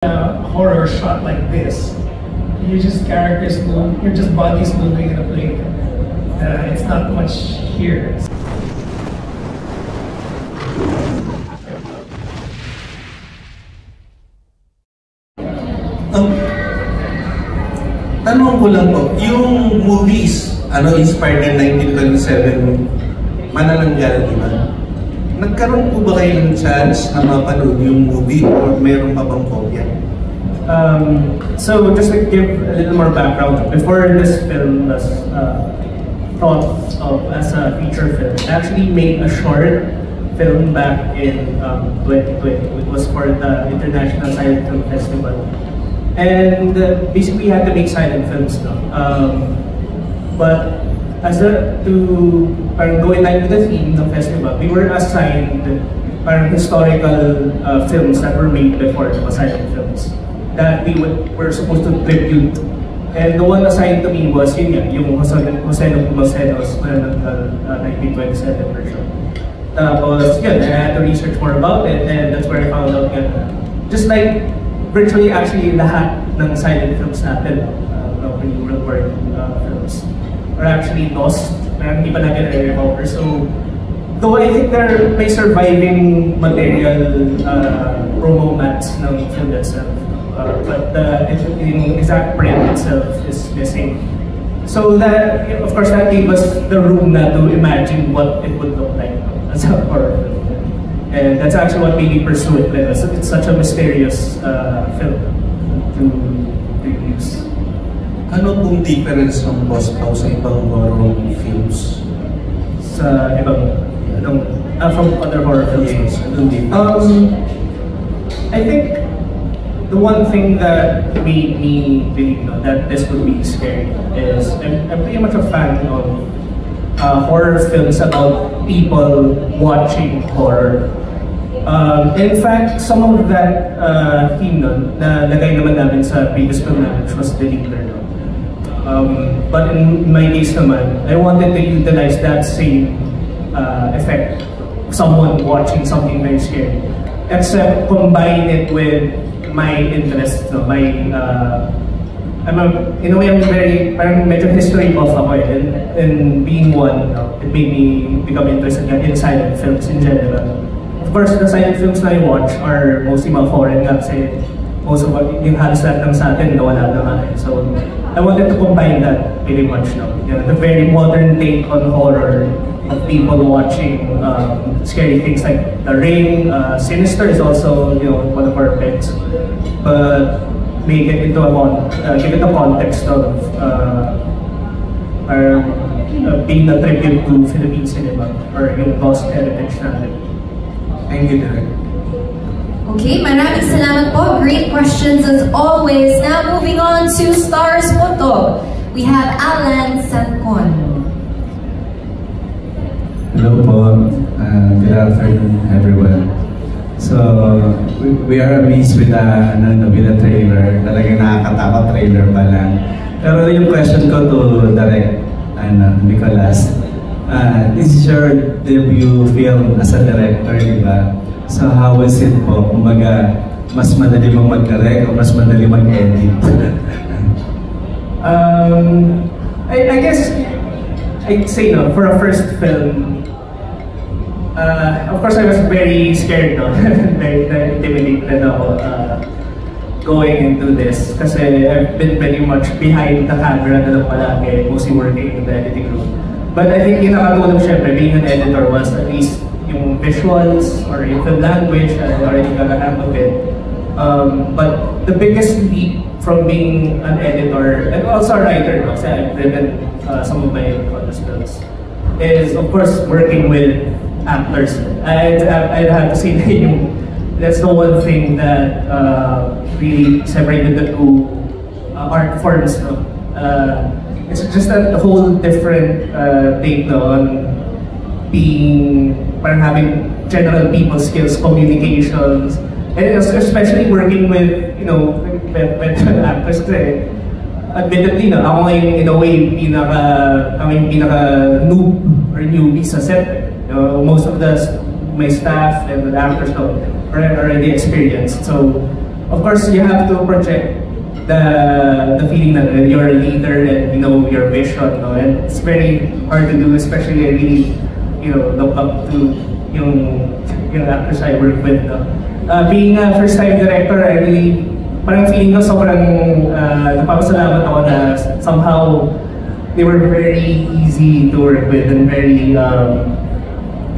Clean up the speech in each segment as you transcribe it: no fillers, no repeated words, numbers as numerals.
Horror shot like this. You just characters move, you're just bodies moving in a plane. It's not much here. Tanong ko lang po, yung movies, inspired in 1927, Manananggal, di ba? Nagkaroon po ba kayo ng chance na mapanood yung movie or meron pa bang kopya? So just to give a little more background, before this film was thought of as a feature film, I actually made a short film back in 2020. It was for the International Silent Film Festival. And basically we had to make silent films now. But to go in line with the theme of the festival, we were assigned historical films that were made before the silent films that were supposed to tribute. And the one assigned to me was yung Jose Lugosenos 1927 version. Tapos I had to research more about it, and that's where I found out just like virtually actually lahat ng silent films natin, real world films, are actually lost. Hindi pa natin na-recover. So, though I think there may surviving material promo mats ng film itself, but the exact print itself is missing. So that, of course, that gave us the room na to imagine what it would look like as a horror film. And that's actually what made me pursue it. It's such a mysterious film to use. Ano pong difference ng Boss Pao sa ibang horror films? Sa ibang, from other horror films? Yes, anong difference? I think the one thing that made me believe that this would be scary is I'm pretty much a fan of horror films about people watching horror. In fact, some of that theme na lagay naman namin sa previous film namin, which was The Leader. But in my case naman, I wanted to utilize that same effect, someone watching something very scary, except combine it with my interest. In a way, I'm very, parang medyo history buff ako and being one, it made me become interested in silent films in general. Of course, the silent films na I watch are mostly mga foreign kasi most of yung halos lahat ng sa atin wala na nga. So I wanted to combine that pretty much the very modern take on horror of people watching scary things like The Ring. Sinister is also one of our picks, but make it into give it a context of being a tribute to Philippine cinema or yung lost heritage natin. Thank you, Derek. Okay, maraming salamat po. Great questions as always. Now moving on to Stars Photo. We have Alan Sancon. Hello po. Good afternoon, everyone. So, we are amazed with the trailer. Talagang nakakatakot trailer pa lang. Pero yung question ko to Derek Nicolas, this is your debut film as a director, di ba? So how was it po? Kumbaga, mas madali bang mag-direct o mas madali mag-edit? I guess I'd say for a first film, of course I was very scared, very intimidated ako going into this kasi I've been very much behind the camera na lang palagi, mostly working in the editing room. But I think yung nakatulong syempre, being an editor was at least yung visuals or yung film language, I already got a hang of it. But the biggest leap from being an editor and also a writer, kasi I've written some of my other films, is of course working with actors. I'd have to say that's the one thing that really separated the two art forms. It's just a whole different take on having general people skills, communications, and especially working with veteran actors. Admittedly, ako ngayon in a way pinaka noob or newbie sa set. Most of my staff and the actors are already experienced. So of course, you have to project the feeling that you're a leader and you know your vision, no? And it's very hard to do, especially I really, you know, look up to yung actors I work with, no? Being a first-time director, I really, parang feeling ko sobrang napapasalamat ako na somehow they were very easy to work with and very,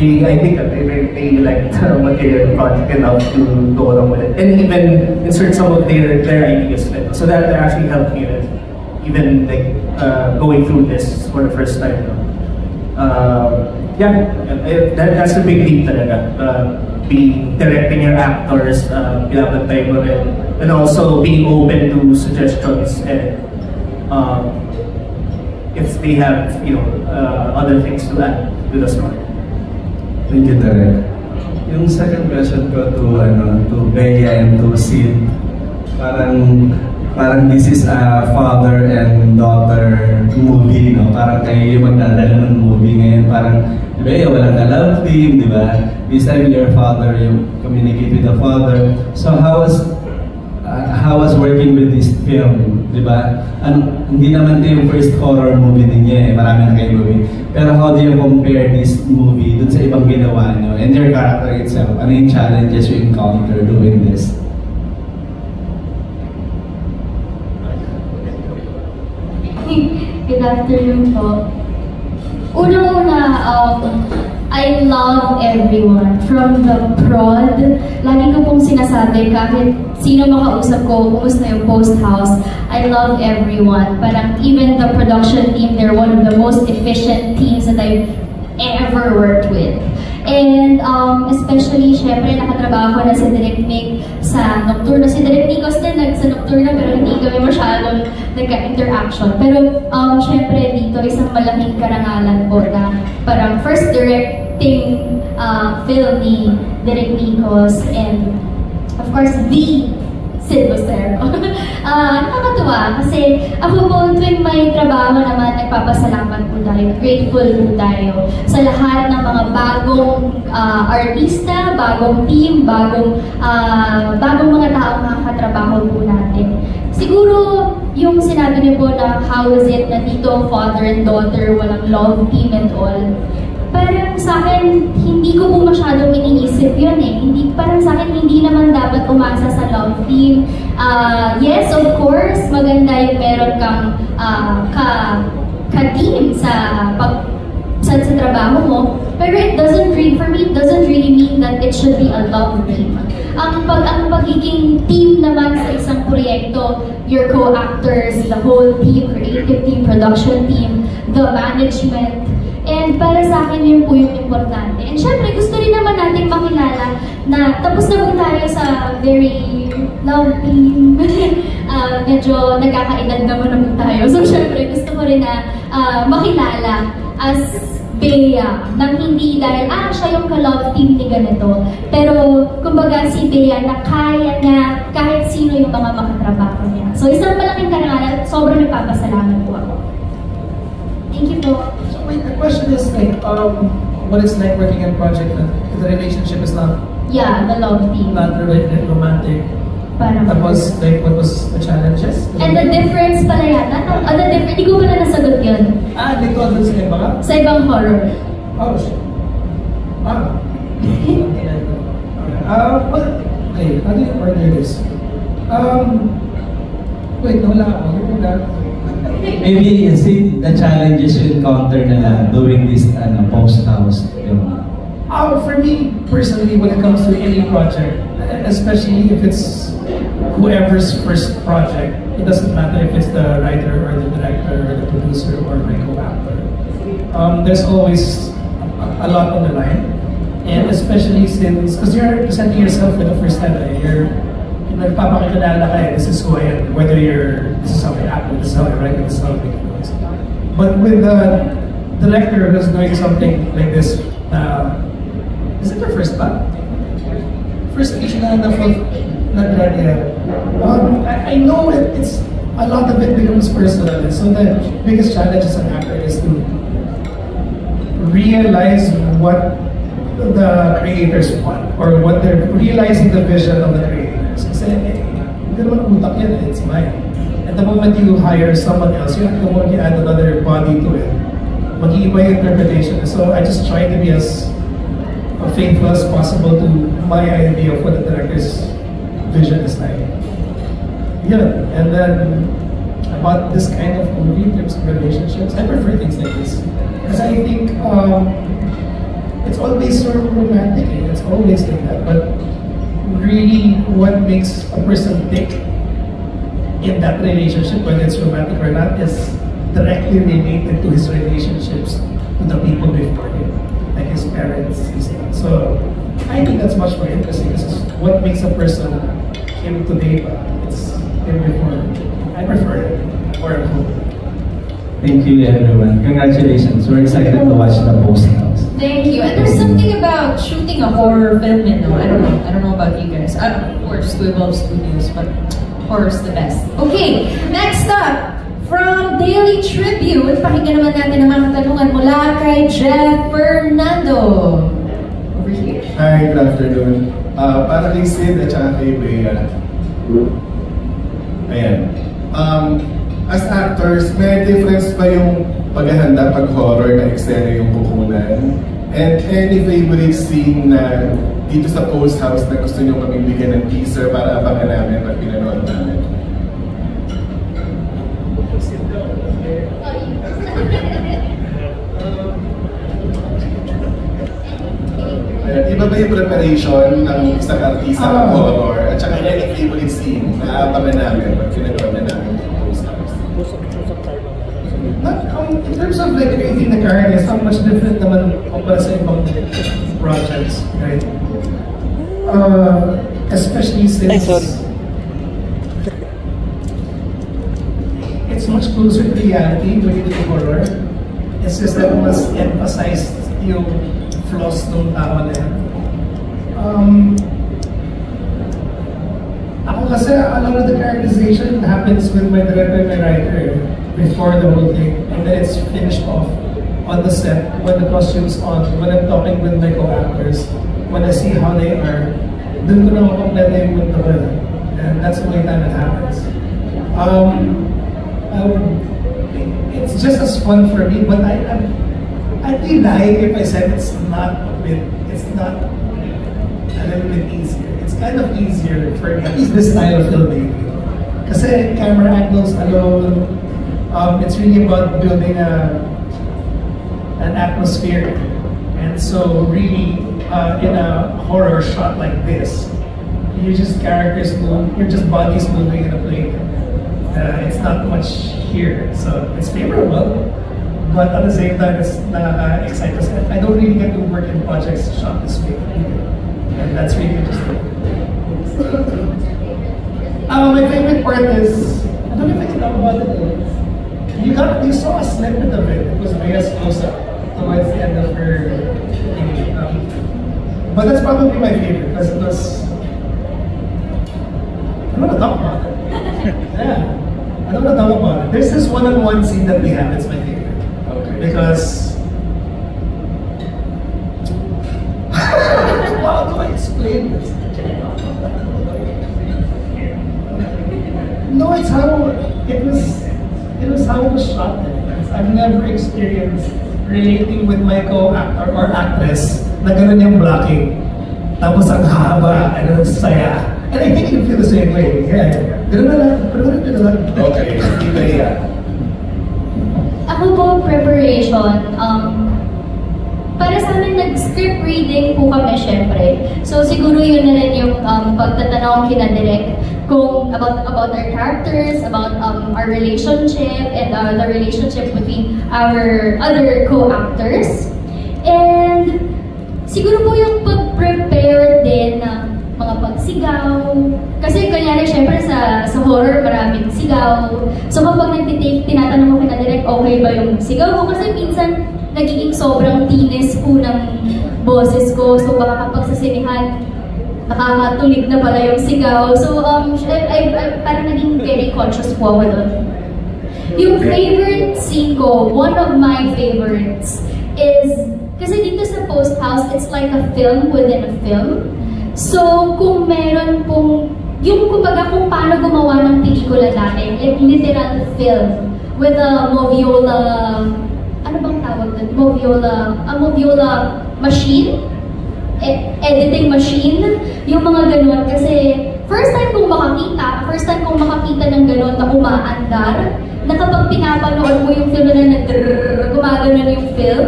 I think that they liked the material project enough to go along with it and even insert some of their ideas. So that actually helped me with even like going through this for the first time. Yeah, that's a big leap talaga. Directing your actors, pinapantay mo rin, and also being open to suggestions and if they have, you know, other things to add to the story. Thank you, Derek. Yung second question ko to Bea and to Sid, parang this is a father and daughter movie, no? Parang kayo yung magdadala ng movie ngayon, parang Bea, walang ka-love team, di ba? This time your father, you communicate with the father. So how was working with this film, di ba? Hindi naman ito yung first horror movie ninyo marami na kayo movie. Pero how do you compare this movie dun sa ibang ginawa nyo and your character itself? Ano yung challenges you encounter doing this? Good afternoon po. Unang-una, I love everyone. From the prod, lagi ko pong sinasabi kahit sino makausap ko, kumusta yung post house, I love everyone. Parang even the production team, they're one of the most efficient teams that I've ever worked with. And especially, syempre, nakatrabaho na si Direk Mick sa Nocturno. Si Direk Nikos din sa Nocturno, pero hindi kami masyadong nagka-interaction. Pero syempre, dito isang malaking karangalan po na parang first directing film ni Direk Nikos and of course, the Sid Lucero. Nakakatuwa kasi ako po tuwing may trabaho naman, nagpapasalamat po tayo, grateful po tayo sa lahat ng mga bagong artista, bagong team, bagong mga taong makakatrabaho po natin. Siguro yung sinabi niyo po na how is it na dito father and daughter, walang love team and all, parang sa akin, hindi ko po masyadong iniisip yun parang sa akin, hindi naman dapat umasa sa love team. Yes, of course, maganda yung meron kang ka-team sa trabaho mo. Pero it doesn't really mean that it should be a love team. Ang pagiging team naman sa isang proyekto, your co-actors, the whole team, creative team, production team, the management, and para sa akin yun po yung importante. And syempre, gusto rin naman natin makilala na tapos na po tayo sa very love team. Medyo nagkakaedad naman na po tayo. So syempre, gusto ko rin na makilala as Bea, nang hindi dahil, siya yung ka-love team ni ganito. Pero, kumbaga si Bea na kaya niya kahit sino yung mga makatrabaho niya. So, isang malaking karangalan, sobrang nagpapasalamat po ako. Thank you po. So, wait, the question is like, what it's like working in a project that the relationship is not... Yeah, the love team. Not romantic. Tapos, like, what was the challenges? And the difference pala yata, hindi ko pala nasagot yun. Dito doon sa iba ka? Sa ibang horror. Oh, shit. Well, okay, how do you partner this? Wait, nawala ako. Maybe see the challenges you encounter na doing this post-house. For me, personally, when it comes to any project, especially if it's whoever's first project, it doesn't matter if it's the writer or the director or the producer or my co-actor. There's always a lot on the line, and especially since, because you're presenting yourself for the first time, you're nagpapakilala ka, this is who I am, whether this is how I act, this is how I write, this is how I make films. But with the director who's doing something like this, is it your first part? First piece na I know it's a lot of it becomes personal. So the biggest challenge as an actor is to realize what the creators want, or what they're realizing the vision of the creators. Kasi Hindi naman ang utak yan, it's mine. And the moment you hire someone else, the moment you add another body to it, mag-iiba yung interpretation. So I just try to be as faithful as possible to my idea of what the director's vision is like. Yeah, and then about this kind of movie in terms of relationships, I prefer things like this. Because I think it's always sort of romantic, it's always like that. But really, what makes a person tick in that relationship, whether it's romantic or not, is directly related to his relationships with the people before him, like his parents, his son. So I think that's much more interesting. This is what makes a person him today, but it's him before. I prefer it more at home. Thank you, everyone. Congratulations. We're excited to watch the post house. Thank you. And there's something about shooting a horror film, I don't know about you guys. Of course, we love studios, but horror's the best. Okay, next up, from Daily Tribune, pakinggan naman natin ang mga katanungan mula kay Jeff Fernando. Over here. Hi, good afternoon. Para kay Sid at saka kay Bea. Ayan. As actors, may difference pa yung paghahanda pag horror na eksena yung kukunan? And any favorite scene na dito sa post house na gusto nyo kaming bigyan ng teaser para abangan namin pag pinanood namin? Iba ba yung preparation ng isang artista ng horror at saka any favorite scene na abangan namin pag pinanood na namin yung post house? In terms of like creating the characters, how much different naman kumpara sa ibang projects, right? Especially since it's much closer to reality when you do horror. It's just that mas emphasized yung flaws ng tao na yan. Ako kasi, a lot of the characterization happens with my director and my writer before the whole thing, and then it's finished off on the set when the costume's on, when I'm talking with my co-actors, when I see how they are, dun ko na makompleto yung mundo ko. And that's the only time it happens. It's just as fun for me, but I'd be lying if I said it's not a little bit easier. It's kind of easier for me, at least this style of filmmaking. Kasi camera angles alone, it's really about building an atmosphere. And so really, in a horror shot like this, you're just characters move, you're just bodies moving in a plane. It's not much here, so it's favorable. But at the same time, it's exciting. I don't really get to work in projects shot this way, and that's really interesting. My favorite part is, I don't know if I can talk about it. You saw a snippet of it. It was Bea's close-up towards the end of her thing. But that's probably my favorite because it was. I don't want to talk about it. Yeah, I don't want to talk about it. There's this one-on-one scene that we have. It's my favorite. Because how do I explain this? No, it's how it was how it was shot. I've never experienced relating with my co-actor or actress na ganun yung blocking. Tapos ang haba, and it's saya. And I think you feel the same way. Yeah. Ganun na lang. Okay, yeah. Ako po, preparation, para sa amin, nag-script reading po kami syempre. So siguro yun na rin yung pagtatanong kina Direk kung about our characters, about our relationship, and the relationship between our other co-actors. And siguro po yung pag-prepare din ng mga pagsigaw. Kasi kanyari, syempre sa horror, maraming sigaw. So kapag nagtitake, tinatanong mo kina Direk, okay ba yung sigaw ko? Kasi minsan, nagiging sobrang tinis po ng boses ko. So baka kapag sa sinihan, nakakatulig na pala yung sigaw. So parang naging very conscious po ako doon. Yung favorite scene ko, one of my favorites, is, kasi dito sa Post House, it's like a film within a film. So, kung meron pong yung kumbaga kung paano gumawa ng pelikula dati, like literal film with a moviola, ano bang tawag doon? Moviola machine, editing machine, yung mga ganun. Kasi first time kong makakita ng ganun na umaandar, na kapag pinapanood mo yung film na gumaganon yung film,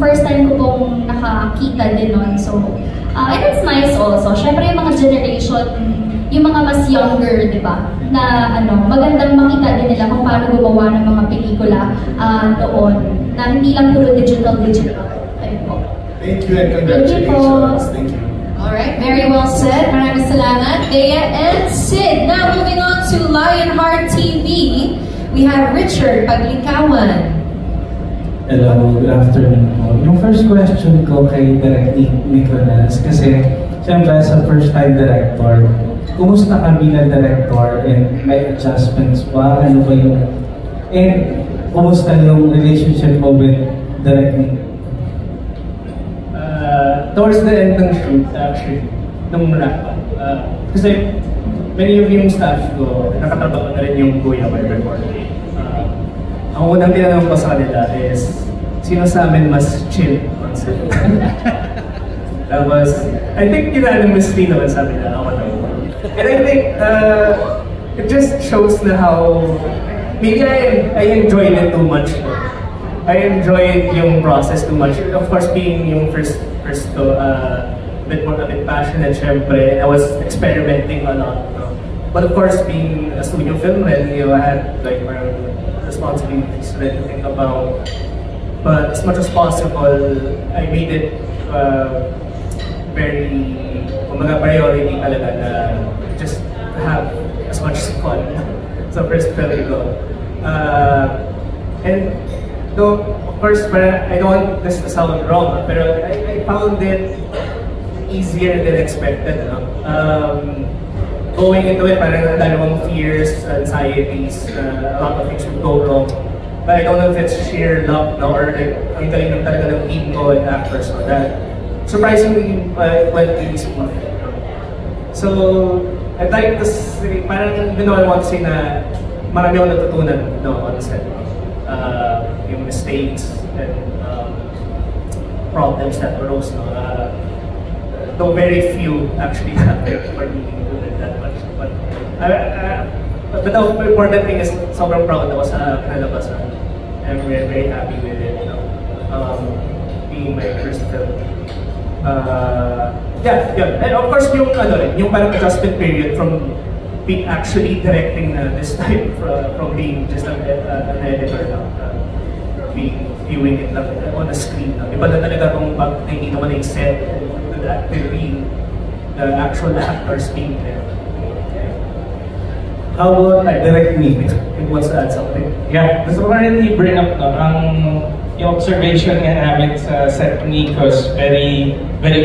first time ko pong nakakita din nun. So, and it's nice also. Syempre yung mga generation, yung mga mas younger, di ba? Na magandang makita din nila kung paano gumawa ng mga pelikula noon. Na hindi lang puro digital. Ayun po. Thank you and congratulations. Thank you. Alright, very well said. Maraming salamat, Bea and Sid. Now, moving on to Lionheart TV, we have Richard Paglikawan. Hello, good afternoon po. Yung first question ko kay Direk Nicolas, kasi siyempre sa first-time director, kumusta ka bilang director and may adjustments ba? Ano ba yung... And kumusta yung relationship mo with Direk Nick? Towards the end ng shoot, actually, nung wrap-up. Kasi many of yung staff ko, nakatrabaho na rin yung kuya ko before. Ang unang tinanong ko sa kanila is, sino sa amin mas chill on set? Tapos, I think unanimously naman sabi nila, ako na. And I think, it just shows na how, maybe I enjoyed it too much. I enjoyed yung process too much. Of course, being yung first to, a bit passionate, syempre. I was experimenting a lot. But of course, being a studio film, and I had like my responsibilities to think about. But as much as possible, I made it very, priority talaga na just have as much fun sa first film ko. And though, of course, I don't want this to sound wrong, but I found it easier than expected. Going into it, parang dalawang fears, anxieties, a lot of things would go wrong. But I don't know if it's sheer luck or like, ang galing ng talaga ng team ko and actors ko that surprisingly went really smooth. So, I'd like to say, parang I want to say na marami akong natutunan on set. Yung mistakes and problems that arose. Though very few actually happened for me to do that much. But the important thing is sobrang proud ako sa kinalabasan. I'm very, very happy with it. Being my first film. Yeah. And of course, yung parang adjustment period from being actually directing this time from being just an editor now. Viewing it lang on the screen. Iba na talaga kung nakikita mo na yung set, the actual actors being there. How about Direk Nick? It wants to add something. Yeah, gusto ko rin i-bring up yung observation nga namin sa set ni Nikos, very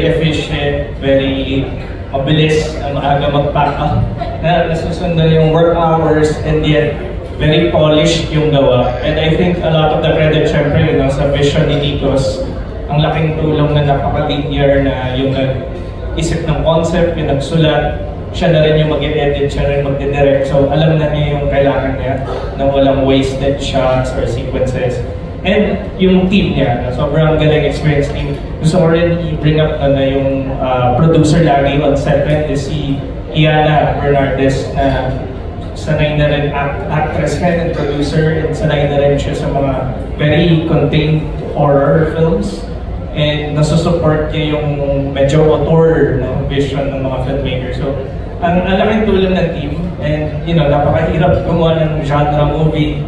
efficient, very mabilis, maaga mag-pack up, na nasusundan yung work hours, and yet very polished yung gawa. And I think a lot of the credit, syempre, sa vision ni Nikos, ang laking tulong na napaka-linear na yung nag-isip ng concept, yung nagsulat, siya na rin yung mag-edit, siya rin mag-direct. So alam na niya yung kailangan niya na walang wasted shots or sequences. And yung team niya, sobrang galing experience team. Gusto ko rin i-bring up na yung producer lagi on set is si Iana Bernardes na sanay na rin actress and producer, and sanay na rin siya sa mga very contained horror films. And nasusupport niya yung medyo auteur vision ng mga filmmakers. So, ang laking tulong ng team, and napakahirap gumawa ng genre movie,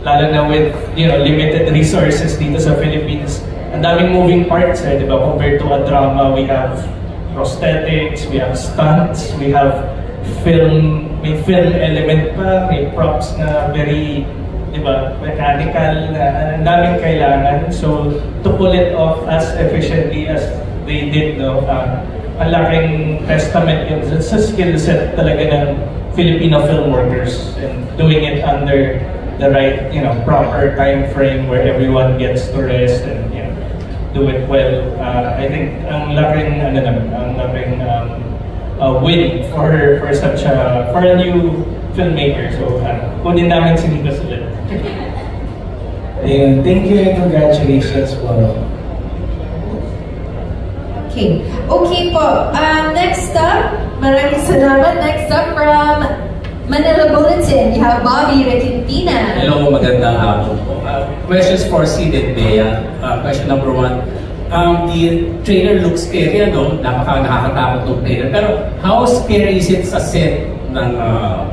lalo na with limited resources dito sa Philippines. Ang daming moving parts, di ba? Compared to a drama, we have prosthetics, we have stunts, we have may film element pa, may props na very, di ba, mechanical, na ang daming kailangan. So, to pull it off as efficiently as they did, ang laking testament yun sa skill set talaga ng Filipino film workers, and doing it under the right, proper time frame where everyone gets to rest and do it well. I think ang laking win for a new filmmaker. So, kunin namin si Nikos ulit. Ayun, thank you and congratulations po. Okay. Okay po. Next up, maraming salamat. Next up from Manila Bulletin, you have Bobby Requintina. Hello, magandang hapon po. Questions for Sid and Bea. Question number 1. The trailer looks scary, nakakatakot ng trailer. Pero how scary is it sa set ng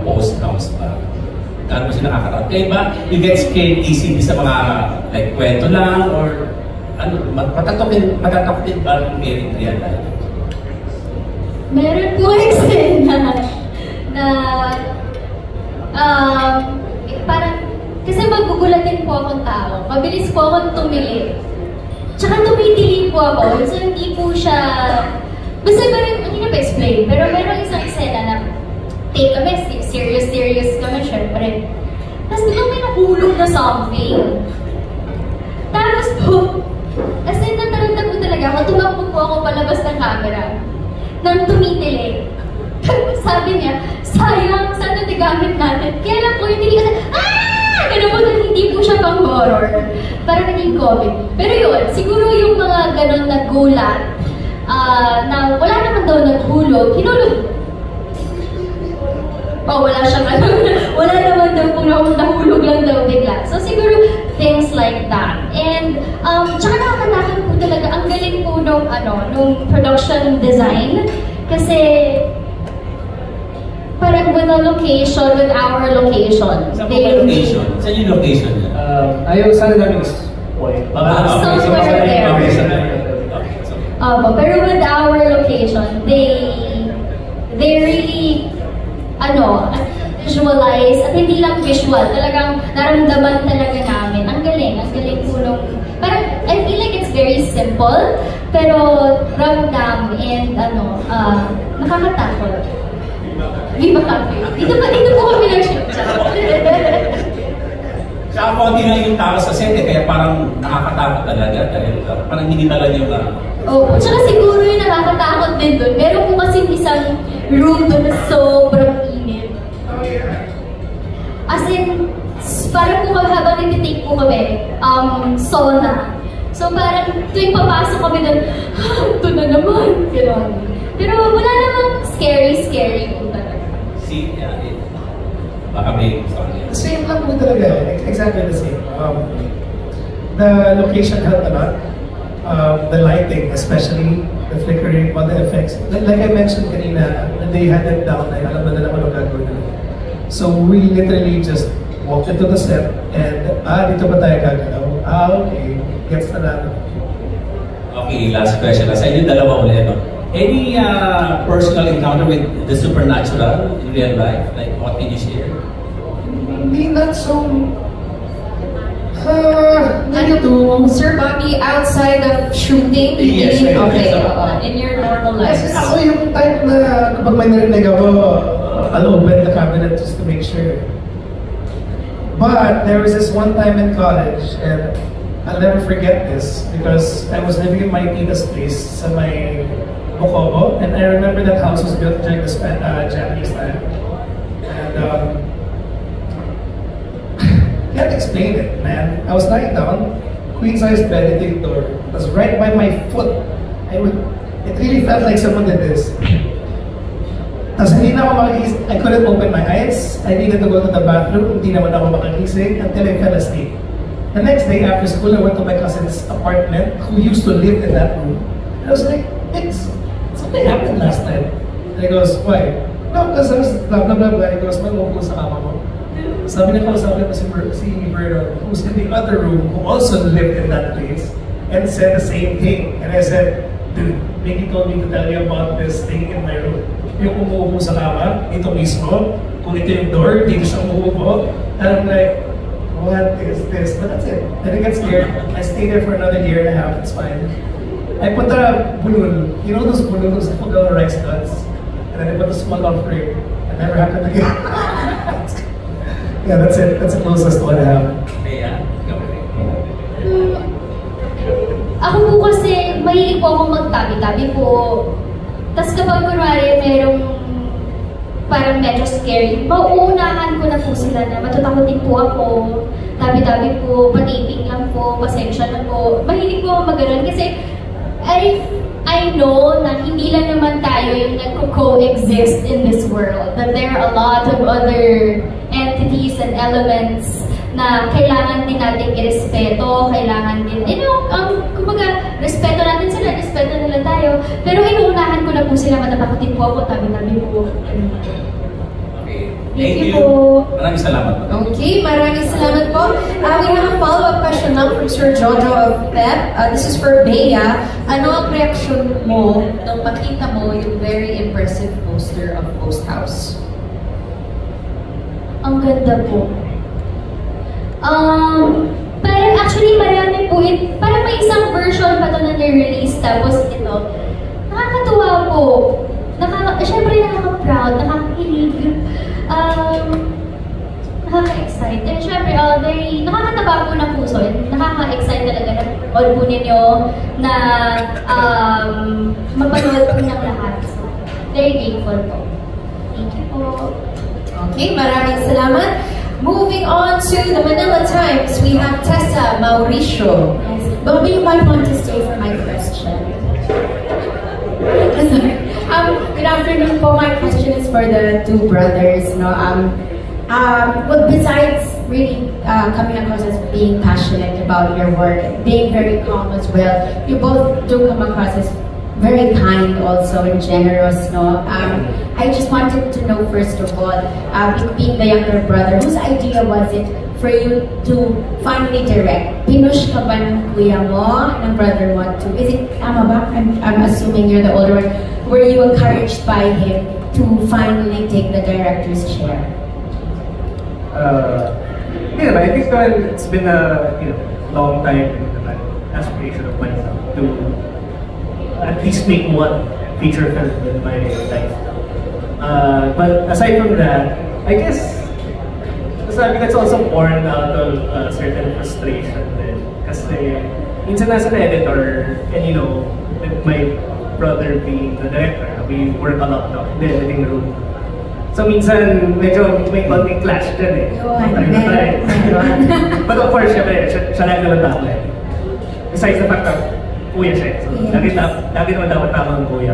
Post House ba? Kano ba siya nakakatakot? Kaya ba you get scared easily sa mga like kwento lang or ano, matatakotin ba ng real life? Meron po eksena na parang kasi magugulatin po akong tao. Mabilis po akong tumili. Tsaka tumitili po ako. So hindi po siya basta parang hindi na pa-explain. Pero meron isang eksena na take kami, serious kami, syempre. Tapos biglang may nahulog na something. Tapos po, as in, nataranta po talaga ako, tumakbo po ako palabas ng camera nang tumitili. Sabi niya, sayang, sana nagamit natin. Kaya lang po, hindi kasi, gano'n po, hindi po siya pang horror. Parang naging comedy. Pero yun, siguro yung mga gano'n na gulat, na wala naman daw naghulog, hinulog. Wala siyang ano, wala naman daw po nahulog lang daw bigla. So siguro, things like that. And, tsaka nakakatakot po talaga, ang galing po nung production design. Kasi, parang with a location, with our location. Saan ba location? Saan yung location niya? Ayaw sana namin point. Somewhere there. Pero with our location, they really, visualize, at hindi lang visual, talagang naramdaman talaga namin. Ang galing po nung, parang, I feel like it's very simple, pero ramdam and nakakatakot. Viva Cafe. Dito po kami nag-shoot. Saka konti lang yung tao sa set kaya parang nakakatakot talaga. Parang hindi talaga yung Oo, tsaka siguro yung nakakatakot din doon. Meron po kasi isang room doon na sobrang init. As in, parang po habang nagtitake po kami, sauna. So parang tuwing papasok kami doon, ito na naman, gano'n. Pero wala namang scary po talaga. See, baka may same lang po talaga, exactly the same. The location helped a lot. The lighting, especially the flickering, all the effects. Like I mentioned kanina, when they had it down, ay alam na nila kung anong gagawin nila. So we literally just walked into the set and, dito ba tayo gagalaw? Okay, gets na natin. Okay, last question. Sa inyo dalawa ulit, any personal encounter with the supernatural in real life? Like, what can you share? Hindi not so... Sir Bobby, outside of shooting, yes, okay, in your normal life. Yes, ako yung type na kapag may narinig ako, I'll open the cabinet just to make sure. But there was this one time in college, and I'll never forget this because I was living in my tita's place sa may Bocobo, and I remember that house was built during the Japanese time. And can't explain it, man. I was lying down, queen-size bed, the door. It was right by my foot. It really felt like someone did this. Tapos hindi na ako makagising. I couldn't open my eyes. I needed to go to the bathroom. Hindi naman ako makagising until I fell asleep. The next day after school, I went to my cousin's apartment who used to live in that room. And I was like, something happened last night. And he goes, why? No, because I was blah, blah, blah, blah. He goes, mag-upo sa kama mo. Sabi na kausapin mo si Vernon, who's in the other room, who also lived in that place, and said the same thing. And I said, dude, Mickey told me to tell you about this thing in my room. Yung umuupo sa kama, dito mismo, kung ito yung door, dito siya umuupo. And I'm like, what is this? But that's it. I didn't get scared. I stayed there for another year and a half, it's fine. I put a bulul, you know those bululs that put on rice nuts? And then I put a small on frame. It never happened again. Yeah, that's it. That's the closest one I have. Ako po kasi, mahilig po akong magtabi-tabi po. tas kapag kunwari merong parang medyo scary, mauunahan ko na po sila na matatakotin po ako, tabi-tabi po, patiping lang po, pasensya na po. Mahilig po ako mag-ganon kasi I know na hindi lang naman tayo yung nagko-coexist in this world. That there are a lot of other entities and elements na kailangan din natin irespeto, kailangan din, kumbaga, respeto natin sila, respeto nila tayo. Pero inuunahan ko na po sila, matatakotin po ako, tabi-tabi po. Okay. Thank you po. Maraming salamat. Okay, maraming salamat po. We have a follow-up question now from Sir Jojo of PEP. This is for Bea. Ano ang reaction mo nung makita mo yung very impressive poster of Ghost House? Ang ganda po. Parang actually marami po, parang may isang version pa ito na nirelease, tapos ito, nakakatuwa po. Siyempre nakaka-proud, nakakakilig, nakaka-excite. And syempre, nakakataba po ng puso. Nakaka-excite talaga na all po ninyo na mapanood po ng lahat. So, very grateful po. Thank you po. Okay, maraming salamat. Moving on to the Manila Times, we have Tessa Mauricio. Yes, but you might want to stay for my question. Good afternoon po. My question is for the two brothers. Well, besides really coming across as being passionate about your work and being very calm as well, you both do come across as very kind also and generous. I just wanted to know, first of all, being the younger brother, whose idea was it for you to finally direct? Pinush ka ba ng kuya mo, ng brother mo to? Is it tama ba? I'm assuming you're the older one. Were you encouraged by him to finally take the director's chair? I think it's been a long time an aspiration of mine to at least make one feature film in my life. But aside from that, I guess that's also born out of a certain frustration din. Kasi minsan nasa na editor, and with my brother being the director, we work a lot in the editing room. So minsan medyo may konting clash din But of course, siya lang naman ako Besides the fact that kuya siya. So, lagi naman dapat tama ang kuya.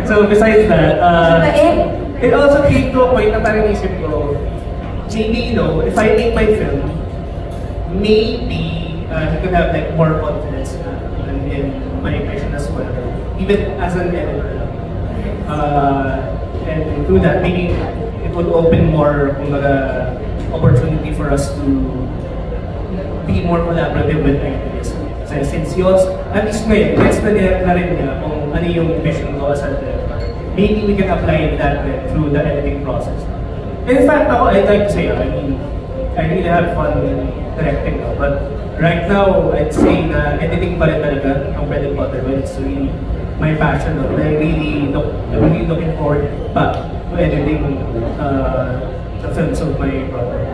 So, besides that, it also came to a point na parang isip ko, maybe, if I make my film, maybe he could have more confidence in my vision as well, even as an editor. And through that, maybe it would open more opportunity for us to be more collaborative with ideas. Since he also, at least ngayon, gets na rin niya kung ano yung vision ko as a director. Maybe we can apply that through the editing process. In fact, I'd like to say, I really have fun directing now. But right now, I'd say na editing pa rin talaga ang Bread and Butter. But it's really my passion. I'm really looking forward pa to editing the films of my brother.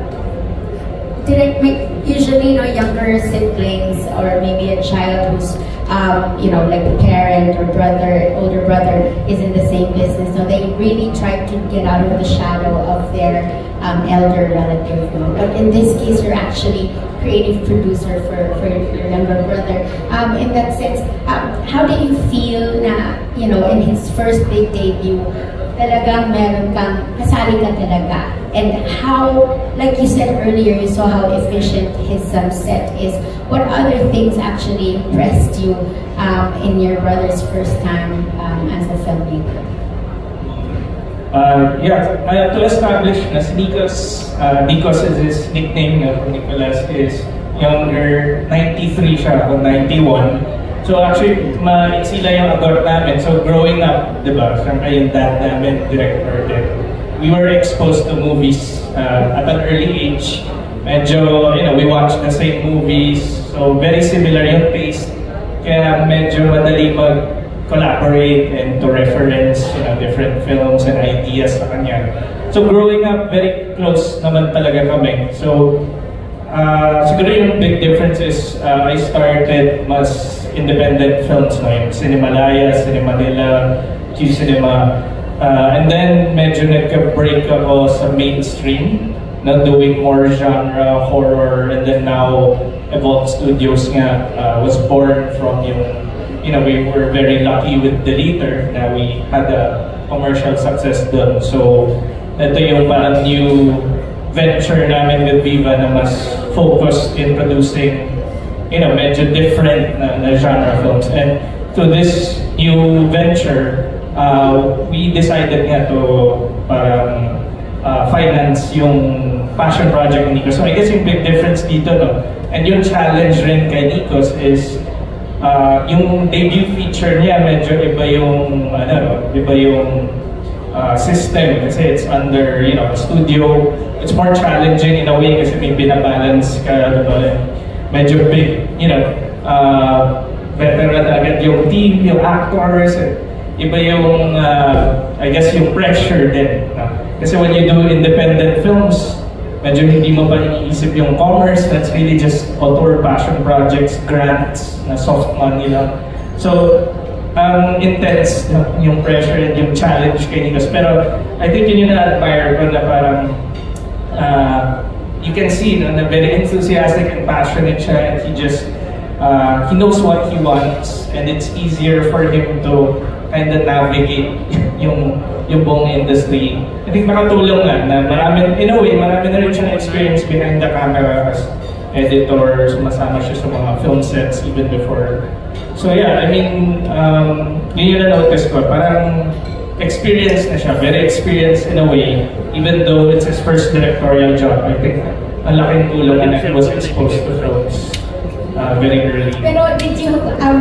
Usually, younger siblings or maybe a child who's, like a parent or brother, older brother is in the same business. So they really try to get out of the shadow of their elder relative. But in this case, you're actually creative producer for your younger brother. In that sense, how do you feel na, in his first big debut, talagang meron kang kasali ka talaga? And how, like you said earlier, you saw how efficient his set is. What other things actually impressed you in your brother's first time as a filmmaker? To establish na si Nikos is his nickname, Nicolas is younger, 93 siya, o 91. So actually, sila yung agor namin. So growing up, diba, siyempre yung dad namin, director din. We were exposed to movies at an early age. Medyo, we watched the same movies. So very similar yung taste. Kaya medyo madali mag-collaborate and to reference, different films and ideas sa kanya. So growing up, very close naman talaga kami. So siguro yung big difference is I started mas independent films na yung Cinemalaya, Cinemanila, Q Cinema. And then medyo nagka-break ako sa mainstream, na doing more genre, horror, and then now Evolve Studios nga was born from yung, we were very lucky with Deleter na we had a commercial success dun. So ito yung parang new venture namin with Viva na mas focused in producing, medyo different na genre films. And to this new venture, we decided nga to parang finance yung passion project ni Nikos. So I guess yung big difference dito, no? And yung challenge rin kay Nikos is yung debut feature niya, medyo iba yung, iba yung system kasi it's under, studio. It's more challenging in a way kasi may binabalance ka, medyo big, veteran agad yung team, yung actors, iba yung, I guess yung pressure din. Kasi when you do independent films, medyo hindi mo pa iniisip yung commerce, that's really just author passion projects, grants, na soft money lang. So, intense yung pressure and yung challenge kay Nikos. Pero I think yun yung na-admire ko na parang you can see na very enthusiastic and passionate siya, and he knows what he wants, and it's easier for him to kind of navigate yung buong industry. I think nakatulong na marami, in a way, marami na rin siya na-experience behind the camera as editor, sumasama siya sa mga film sets even before. So yeah, I mean, yun yung na-notice ko, parang experience na siya, very experienced in a way, even though it's his first directorial job. I think ang laking tulong na he was exposed to films very early. Pero did you,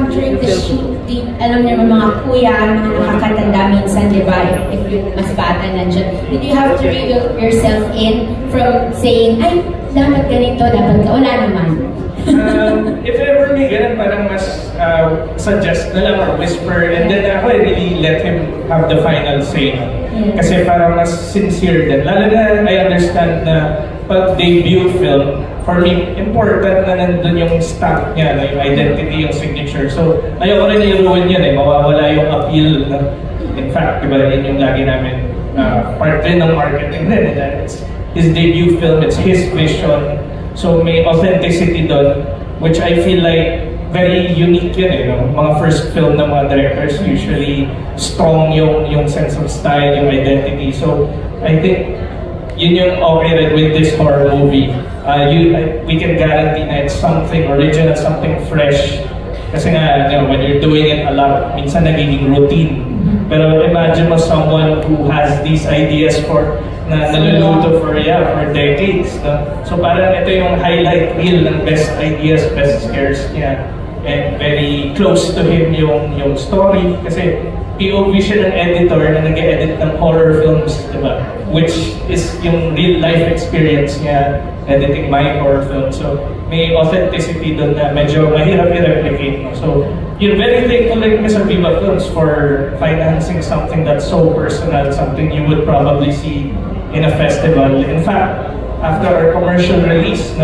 during the shoot, alam niyo mga kuya, mga nakakatanda minsan, di ba, if yung mas bata nandiyan, did you have to reel yourself in from saying, ay, dapat ganito, dapat ka, wala naman? If ever may ganun, parang mas suggest na lang or whisper, and then ako really let him have the final say. Kasi parang mas sincere din. Lalo na I understand na pag debut film, for me, important na nandun yung stamp niya, na yung identity, yung signature. So, ayoko rin i-ruin yun mawawala yung appeal. In fact, diba, yun yung lagi namin part din ng marketing din. It's his debut film, it's his vision. So, may authenticity doon, which I feel like very unique yun Mga first film ng mga directors, usually strong yung sense of style, yung identity. So, I think yun yung okay rin with this horror movie. We can guarantee na it's something original, something fresh. Kasi nga, when you're doing it a lot, minsan nagiging routine. Pero imagine mo someone who has these ideas na naluluto for decades. So parang ito yung highlight reel ng best ideas, best scares niya. And very close to him yung story. Kasi POV siya ng editor na nag-edit ng horror films, diba? Which is yung real life experience niya editing my horror film. So may authenticity doon na medyo mahirap i-replicate. So you're very thankful like Mr. Viva Films for financing something that's so personal, something you would probably see in a festival. In fact, after our commercial release,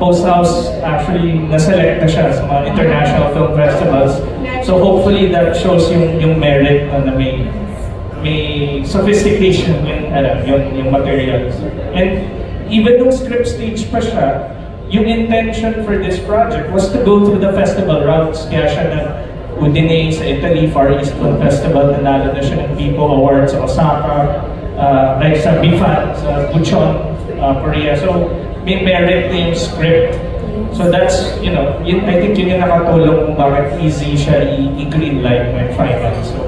Post House actually na-select na siya sa mga international film festivals. So hopefully that shows yung merit na may sophistication yung materials. And even though script stage pa siya, yung intention for this project was to go through the festival routes. Kaya siya na Udine sa Italy, Far East Film Festival, nanalo na siya ng Pico Award sa Osaka, like sa Bifan, sa Bucheon, Korea. So may merit na yung script. So that's, I think yun yung nakatulong kung bakit easy siya i-greenlight when finance. So,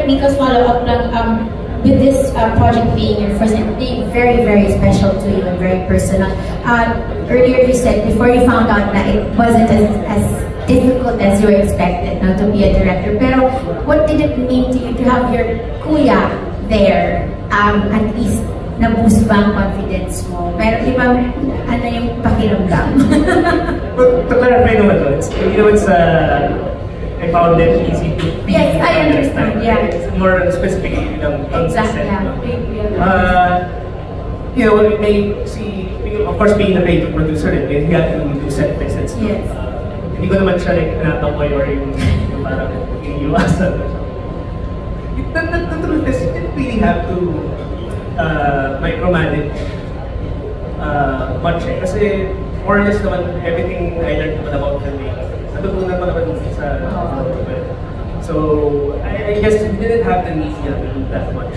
Because follow-up lang, with this project being your first and being very, very special to you and very personal. Earlier you said, before you found out that it wasn't as difficult as you expected now to be a director. Pero what did it mean to you to have your kuya there? At least na-boost ba ang confidence mo? Pero di ba, ano yung pakiramdam? But to clarify naman to, I found it easy to be. Yes, I understand, yeah. It's more specifically ng exactly, you may see, of course, being a creative producer, you have to do set visits. Yes. Hindi ko naman siya tinatakoy or yung parang iniiwasan. the truth is, you didn't really have to micromanage much eh. Kasi more or less naman, everything I learned naman about filmmaking, natutunan ko naman sa so, I guess we didn't have the need to do that much.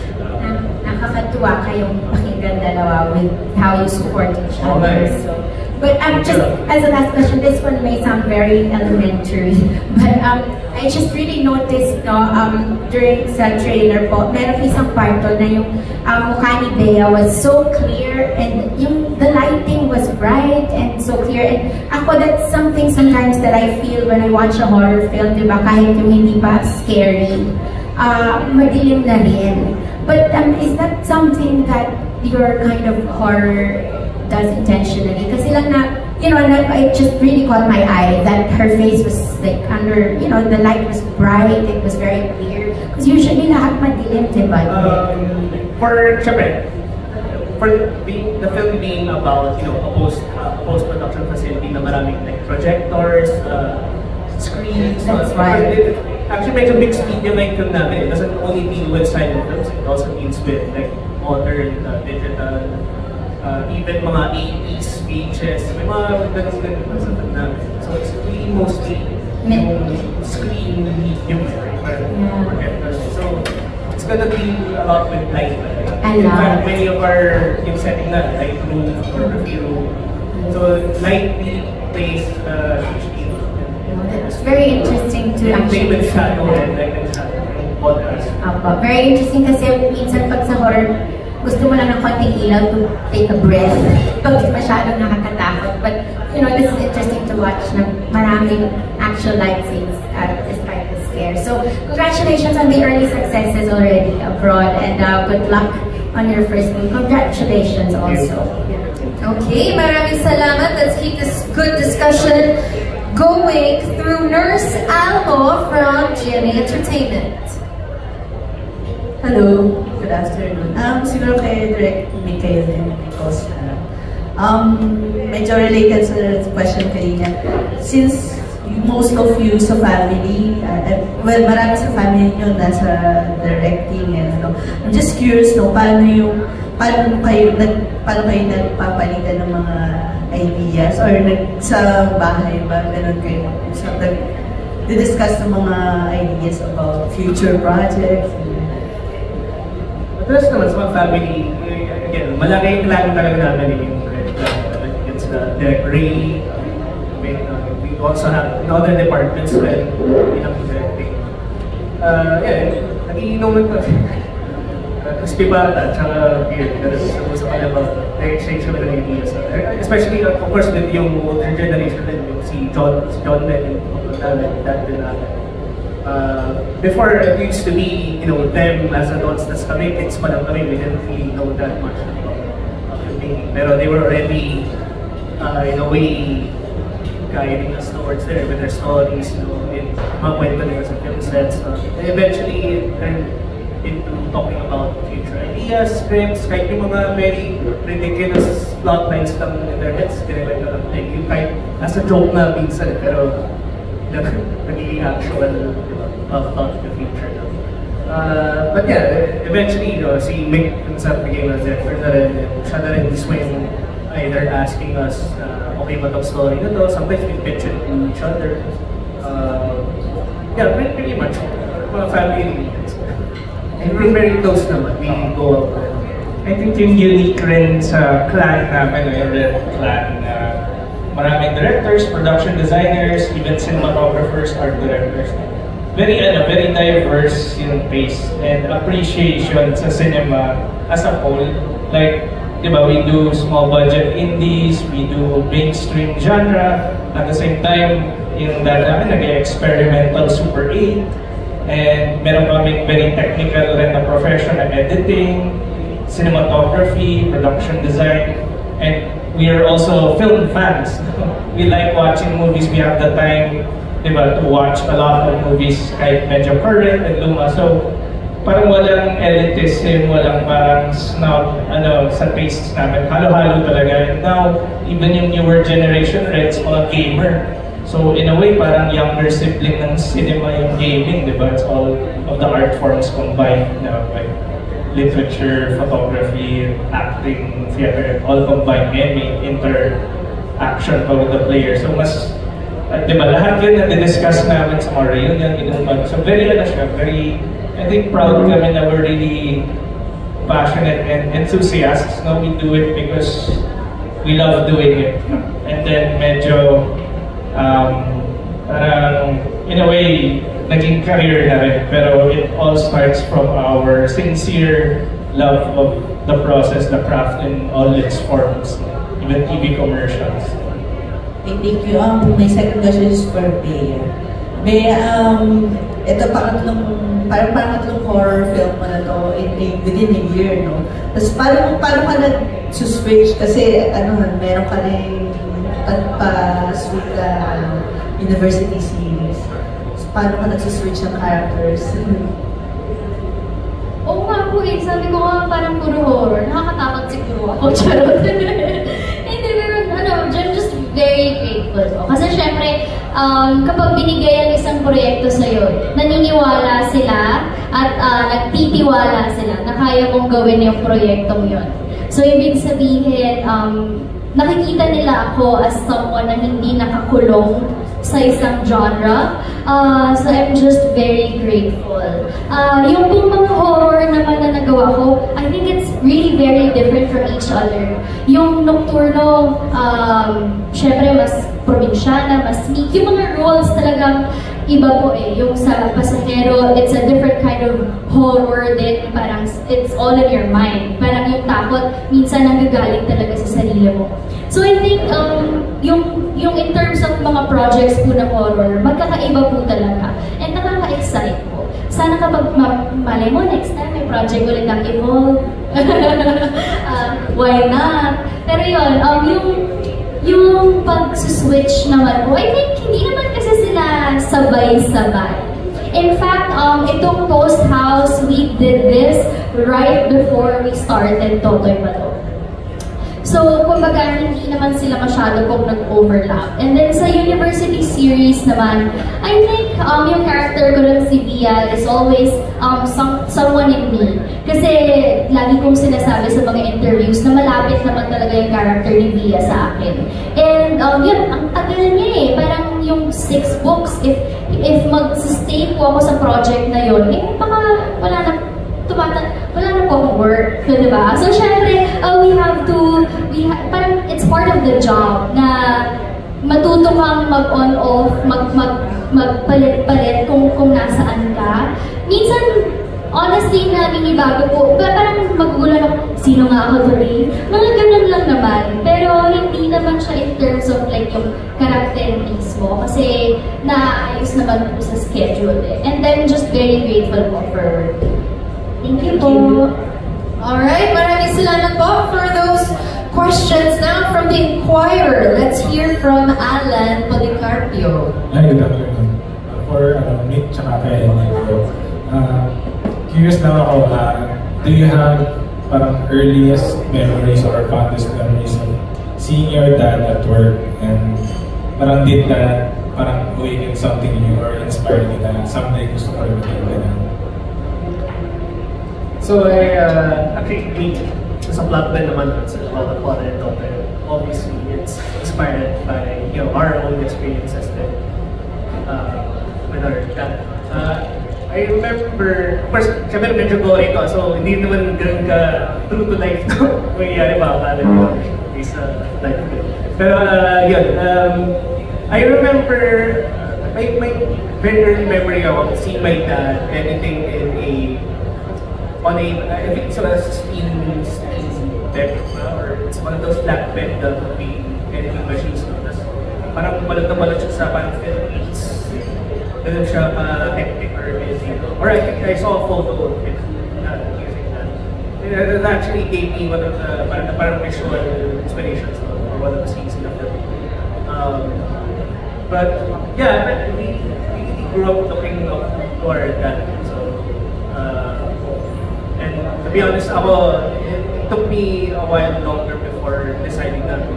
Nakakatuwa kayong pakinggan dalawa with how you support each other. Okay. So, but just as a last question, this one may sound very elementary, but I just really noticed during sa trailer po, meron isang part na yung mukha ni Bea was so clear and the lighting was bright and so clear. And ako, that's something sometimes that I feel when I watch a horror film, diba, kahit yung hindi pa scary, madilim na rin. But is that something that your kind of horror does intentionally? Kasi lang na, it just really caught my eye that her face was like under, the light was bright, it was very clear. Because usually lahat madilim, diba? For the film being about, a post-production facility na maraming like projectors, screens. That's right. Actually, medyo mixed media yung film namin. It doesn't only deal with silent films, it also deals with like modern, digital, even mga 80s speeches. May mga ganun-ganun sa film namin. So it's really mostly yung screen medium, projectors. So it's gonna be a lot with light. In fact, many of our yung setting na, light room, photography room. So light plays huge deal. It's very interesting to actually very interesting kasi minsan pag sa horror, gusto mo lang ng konting ilaw to take a breath. Pag masyadong nakakatakot. But, this is interesting to watch na maraming actual light scenes despite the scare. So, congratulations on the early successes already abroad and good luck on your first movie. Congratulations also. Okay, maraming salamat. Let's keep this good discussion going through Nurse Almo from GMA Entertainment. Hello, good afternoon. Siguro kay Direct Mikael din because medyo related sa question kanina. Since most of you sa family, marami sa family nyo nasa directing and I'm just curious, paano kayo nagpapalitan ng mga ideas or sa bahay ba, ganun kayo discuss ng mga ideas about future projects? Madalas naman sa mga family, again, malaki yung plan talaga namin yung it's the Direct Ray. We also have in other departments when directing. Nagiinuman ko. Crispy bata, tsaka beer. Sa kanya ba, exchange kami ng ideas. Especially, of course, with yung older generation din, si John din, dad din natin. Before, it used to be, them as adults, tas kami, kids pa lang kami, we didn't really know that much about filmmaking. Pero they were already, in a way, guiding us towards there with their stories, mga kwento nila sa film sets. Eventually, into talking about future ideas, scripts, kahit yung mga very ridiculous plot lines lang in their heads, dinilagay lang. Like, yung kahit nasa joke na minsan, pero nagiging actual thought of the future. But yeah, eventually, si Mick himself became a director na rin. Siya na rin this way either asking us, okay ba itong story na to? Sometimes we pitch it to each other. Yeah, pretty much. Mga family. And we're very close naman. We go out there. I think yung unique rin sa clan namin, yung Red Clan, maraming directors, production designers, even cinematographers, art directors. Very diverse yung taste and appreciation sa cinema as a whole. Like, diba, we do small budget indies, we do mainstream genre, at the same time, yung dati namin nag-experimental Super 8, and meron kaming very technical rin na profession na editing, cinematography, production design, and we are also film fans. We like watching movies, we have the time, diba, to watch a lot of movies kahit medyo current and luma. So, parang walang elitism, walang parang snob, sa tastes namin. Halo-halo talaga. And now, even yung newer generation, it's mga gamer. So in a way, parang younger sibling ng cinema yung gaming, di ba? It's all of the art forms combined, like literature, photography, acting, theater, all combined, and may interaction pa with the player. So mas, di ba, lahat yun na discuss namin sa mga reunion, so very, very, I think proud kami na we're really passionate and enthusiasts. No, we do it because we love doing it. And then medyo, parang, in a way, naging career na rin. Pero it all starts from our sincere love of the process, the craft in all its forms, even TV commercials. Thank you. My second question is for Bea. Bea, ito parang pangatlong horror film mo na to within a year, no? Tapos paano ka nag-switch? Kasi meron ka rin pa-sweet university series. So, paano ka nag-switch ng characters? Oo nga po eh. Sabi ko nga parang puro horror. Nakakatakot siguro ako. Charot. Hindi, pero I'm just very grateful. Kasi syempre, kapag binigay ang isang proyekto sa'yo, naniniwala sila at nagtitiwala sila na kaya mong gawin yung proyektong yun. So, ibig sabihin, nakikita nila ako as someone na hindi nakakulong sa isang genre. So I'm just very grateful. Yung pong mga horror naman na nagawa ko, I think it's really very different from each other. Yung Nocturno, syempre mas probinsyana, mas meek. Yung mga roles talagang iba po eh. Yung sa Pasahero, it's a different kind of horror din. Parang it's all in your mind. Parang yung takot, minsan nanggagaling talaga sa sarili mo. So I think yung in terms of mga projects po ng horror, magkakaiba po talaga. And nakaka-excite po. Sana kapag malay mo, next time may project ulit ang Evolve. Why not? Pero yun, yung pag-switch naman po, I think hindi naman kasi sila sabay-sabay. In fact, itong Post House, we did this right before we started Totoy Pato. So, kumbaga, hindi naman sila masyado pong nag-overlap. And then sa university series naman, I think yung character ko rin si Via is always someone in me. Kasi lagi kong sinasabi sa mga interviews na malapit naman talaga yung character ni Via sa akin. And yun, ang tagal niya eh. Parang yung 6 books, if mag-sustain po ako sa project na yun, eh baka wala na po akong work, diba? So, syempre, parang it's part of the job na matuto kang mag-on-off, magpalit-palit kung nasaan ka. Minsan, honestly, naninibago po, parang magugulan ako, sino nga ako tuloy? Mga ganun lang naman. Pero hindi naman siya in terms of like yung character mismo. Kasi naayos naman po sa schedule eh. And I'm just very grateful po for thank you po. Alright, maraming salamat po for those questions. Now from the Inquirer, let's hear from Alan Policarpio. Hi, good afternoon. For Nick tsaka kay Enrico. Curious na ako, do you have parang earliest memories or fondest memories of seeing your dad at work and parang did that parang awaken something new or inspire you na someday gusto ko rin maging. So actually, sa plot din naman sa all the father and daughter, obviously it's inspired by our own experiences then with our dad. I remember, of course, syempre medyo gory ito, so hindi naman ganun ka true to life to mangyayari ba akala mo sa life. Pero yun, I remember my very early memory of seeing my dad editing I think it's a steam bed, or it's one of those flatbed that would be editing machines. Parang balot na balot siya sa parang Philippines. Ganun siya hectic or busy. Or I think I saw a photo of it using that. It actually gave me one of the parang visual inspirations for one of the scenes in the film. But yeah, we grew up looking up toward that. And to be honest, it took me a while longer before deciding that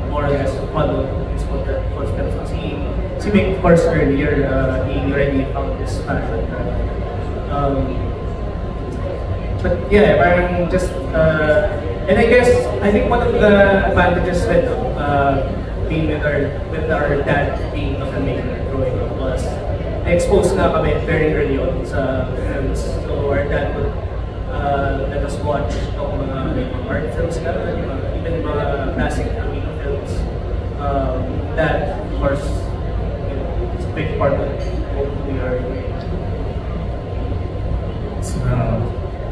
more or less follow his footsteps. si Mick, of course, earlier, he already found this passion. But yeah, parang just, and I guess, I think one of the advantages with being with our dad being a filmmaker growing up was, na-expose na kami very early on sa films. So our dad would let us watch mga art films na, even mga classic Filipino films. That, of course, it's a big part of what we are doing.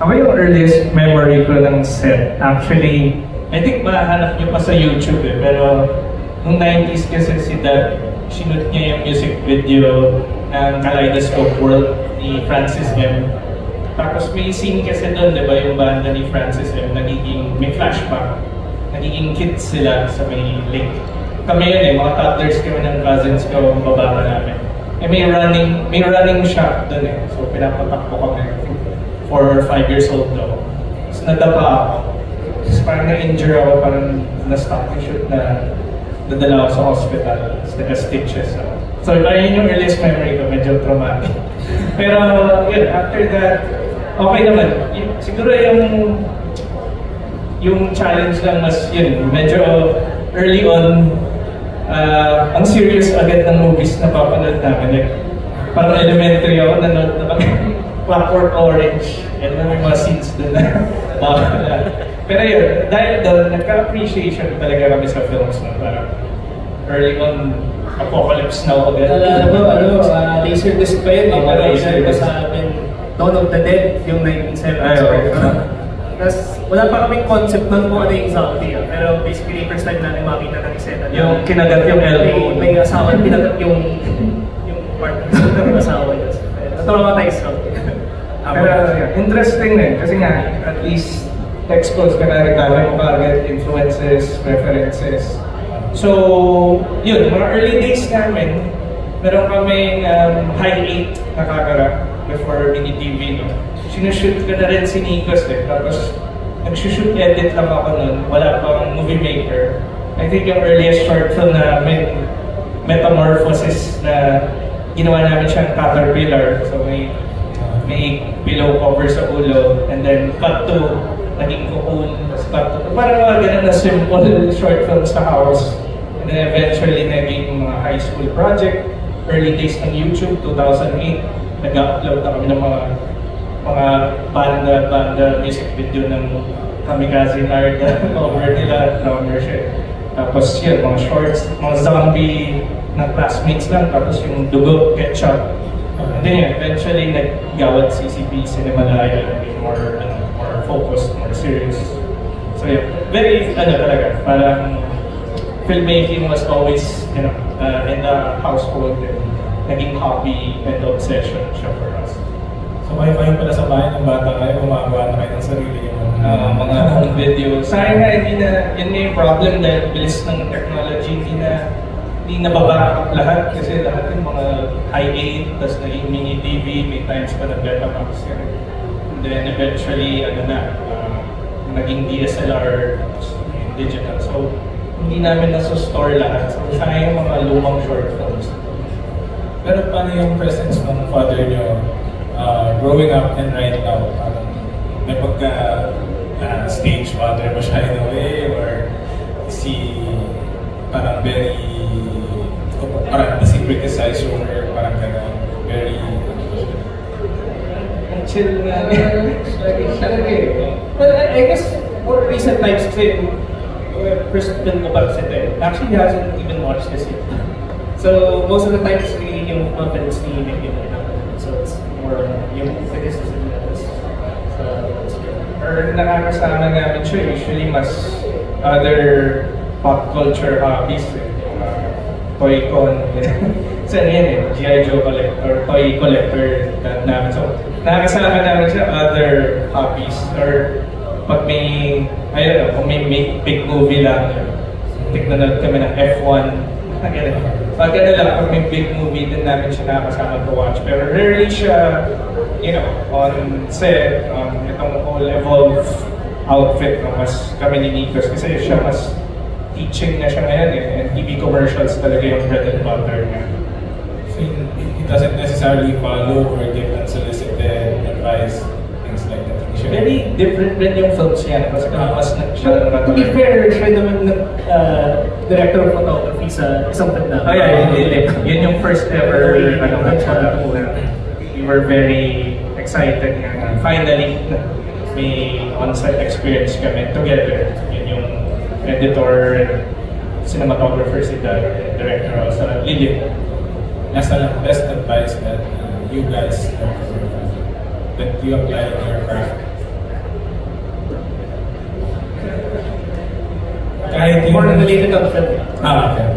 Ako yung earliest memory ko ng set, actually, I think mahanap nyo pa sa YouTube pero noong 90s kasi si Dad, sinut niya yung music video ng Kaleidoscope World ni Francis M. Tapos may scene kasi doon, di ba, yung banda ni Francis M, may flashback, nagiging kids sila sa may lake. Kami yun mga toddlers kami ng cousins ko, bababa namin. May running shot doon so pinapatakbo kami. 4 or 5 years old daw. Tapos nadapa ako. Tapos parang na-injure ako, parang na-stop yung shoot na nadala ako sa hospital. Tapos naka-stitches ako. So parang yun yung earliest memory ko, medyo traumatic. Pero yun, after that, okay naman. Siguro yung challenge lang mas yun, medyo early on, ang serious agad ng movies na papanood namin. Like, parang elementary ako, nanood na kami. Clockwork Orange, yan na may mga scenes doon na pero yun, dahil doon, nagka-appreciation talaga kami sa films na parang early on, Apocalypse Now agad. Laserdisc pa yun pero isa sa amin, Dawn of the Dead, yung 1970s. Tapos wala pa kaming concept nun kung ano yung zombie. Pero basically, first time natin makita ng eksena. Yung kinagat yung elbow. May asawa, kinagat yung part ng asawa niya. Traumatize ko. Pero interesting din kasi nga at least expose ka na regalo mo kagad influences, references. So yun, mga early days namin meron kaming high 8 na camera before mini TV sinushoot ko na rin si Nikos tapos nagsushoot edit lang ako nun, wala pang movie maker. I think yung earliest short film namin, Metamorphosis, na ginawa namin siyang caterpillar. So may pillow cover sa ulo, and then cut to naging cocoon, cut to parang mga ganun na simple short films sa house. And then eventually naging mga high school project. Early days ng YouTube, 2008, nag-upload na kami ng mga banda music video ng Kamikaze Narda, cover nila, drummer siya. Tapos yun, mga shorts, mga zombie na classmates lang, tapos yung Dugo, Ketchup. And then eventually nag-gawad CCP, Cinemalaya, more focused, more serious. So yeah, very, talaga, parang filmmaking was always, in the household, and naging hobby and obsession siya for us. So kayo pala sa bahay ng bata kayo, gumagawa na kayo ng sarili yung mga home video. Sa akin nga, yun nga yung problem dahil bilis ng technology, hindi nababackup lahat kasi lahat yung mga high 8, tapos naging mini TV, may times pa na Betamax yan. And then eventually, naging DSLR, digital. So, hindi namin nasa-store lahat. So, sayang yung mga lumang short films. Pero paano yung presence ng father niyo growing up and right now? May pagka-stage father mo siya in a way, or is he parang very parang nasi-criticize your work, parang gano'n, very chill nga. But I guess more recent times kasi first film ko pa kasi actually he hasn't even watched this yet. So most of the times yung mga films ni Nick yung so it's more yung criticism na or nakakasama namin siya usually mas other pop culture hobbies toy con kasi yan G.I. Joe collector, toy collector namin. So nakakasama namin siya other hobbies or pag may kung may big movie lang tignan kami ng F1 pag lang pag may big movie din namin siya nakakasama to watch, pero rarely siya on set itong whole Evolve outfit mas kami ni Nikos kasi siya mas teaching na siya ngayon and TV commercials talaga yung bread and butter niya. he doesn't necessarily follow or give unsolicited advice, things like that. Very different rin yung films niya kasi mas To be fair, siya naman director of photography sa isang tanda. Oh yeah, yun yung first ever we were very excited nga finally may on-site experience kami together. Yun yung editor and cinematographer si director sa Lilith. Nasa lang best advice that you guys have that you apply in your craft. Kahit yung... More related on film. Okay.